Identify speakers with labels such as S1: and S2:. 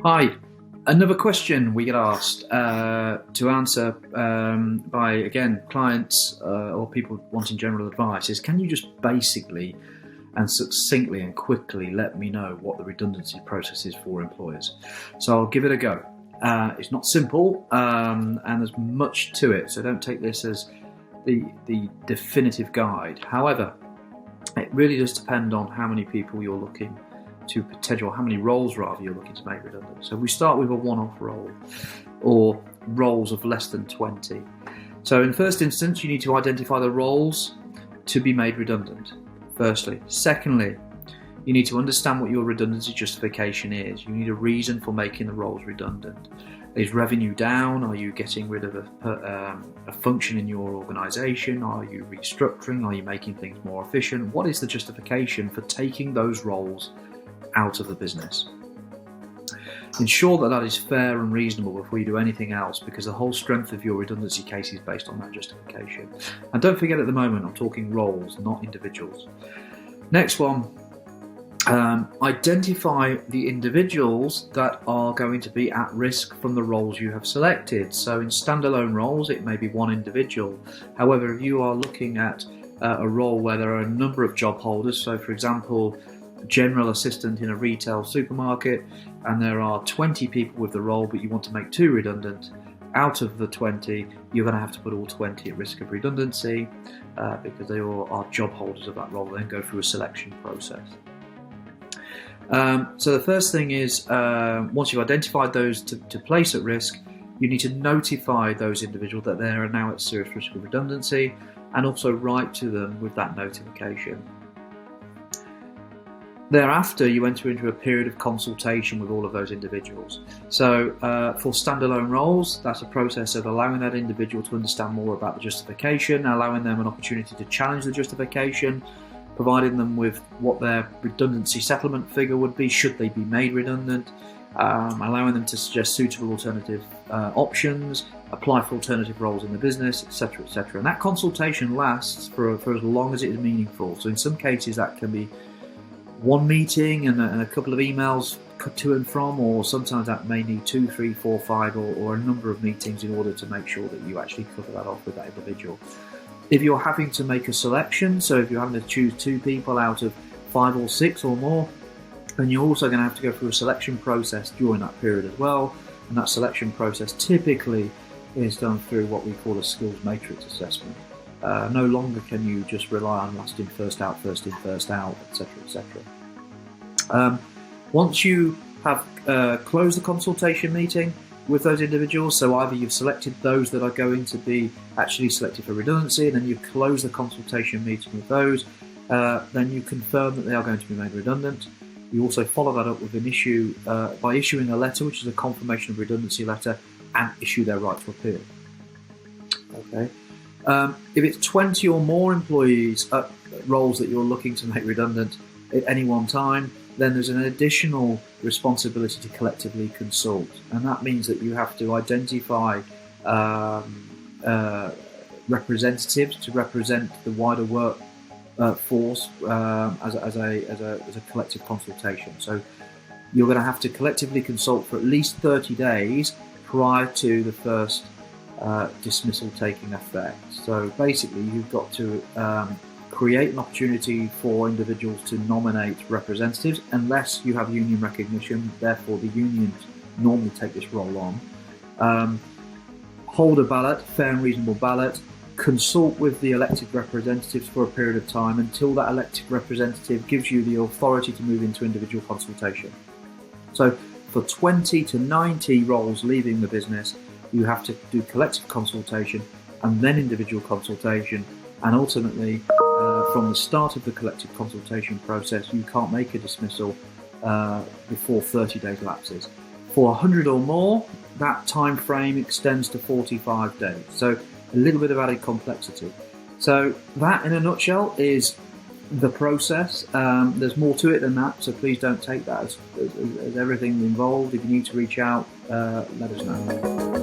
S1: Hi. Another question we get asked to answer by, again, clients or people wanting general advice is, can you just basically and succinctly and quickly let me know what the redundancy process is for employers? So I'll give it a go. It's not simple and there's much to it, so don't take this as the definitive guide. However, it really does depend on how many people you're looking to potential, how many roles rather you're looking to make redundant. So we start with a one-off role or roles of less than 20. So in the first instance, you need to identify the roles to be made redundant, firstly. Secondly, you need to understand what your redundancy justification is. You need a reason for making the roles redundant. Is revenue down? Are you getting rid of a function in your organisation? Are you restructuring? Are you making things more efficient? What is the justification for taking those roles out of the business? Ensure that that is fair and reasonable before you do anything else, because the whole strength of your redundancy case is based on that justification. And don't forget, at the moment I'm talking roles, not individuals. Next one, identify the individuals that are going to be at risk from the roles you have selected. So in standalone roles it may be one individual. However, if you are looking at a role where there are a number of job holders, so for example general assistant in a retail supermarket, and there are 20 people with the role but you want to make 2 redundant, out of the 20 you're going to have to put all 20 at risk of redundancy because they all are job holders of that role, then go through a selection process. So the first thing is, once you've identified those to place at risk, you need to notify those individuals that they are now at serious risk of redundancy, and also write to them with that notification. Thereafter, you enter into a period of consultation with all of those individuals. So for standalone roles, that's a process of allowing that individual to understand more about the justification, allowing them an opportunity to challenge the justification, providing them with what their redundancy settlement figure would be should they be made redundant, allowing them to suggest suitable alternative options, apply for alternative roles in the business, etc., etc. And that consultation lasts for as long as it is meaningful. So in some cases that can be one meeting and a couple of emails to and from, or sometimes that may need 2, 3, 4, 5 or a number of meetings in order to make sure that you actually cover that off with that individual. If you're having to make a selection, so if you're having to choose 2 people out of 5 or 6 or more, then you're also going to have to go through a selection process during that period as well. And that selection process typically is done through what we call a skills matrix assessment. No longer can you just rely on last in, first out, first in, first out, etc., etc. Once you have closed the consultation meeting with those individuals, so either you've selected those that are going to be actually selected for redundancy, and then you close the consultation meeting with those, then you confirm that they are going to be made redundant. You also follow that up with an issue by issuing a letter, which is a confirmation of redundancy letter, and issue their right to appeal. Okay. If it's 20 or more employees at roles that you're looking to make redundant at any one time, then there's an additional responsibility to collectively consult, and that means that you have to identify representatives to represent the wider work force as a collective consultation. So you're going to have to collectively consult for at least 30 days prior to the first dismissal taking effect. So basically you've got to create an opportunity for individuals to nominate representatives, unless you have union recognition. Therefore the unions normally take this role on. Hold a ballot, fair and reasonable ballot. Consult with the elected representatives for a period of time until that elected representative gives you the authority to move into individual consultation. So for 20 to 90 roles leaving the business, you have to do collective consultation and then individual consultation, and ultimately from the start of the collective consultation process you can't make a dismissal before 30 days lapses. For 100 or more, that time frame extends to 45 days, so a little bit of added complexity. So that in a nutshell is the process. There's more to it than that, so please don't take that as everything involved. If you need to reach out, let us know.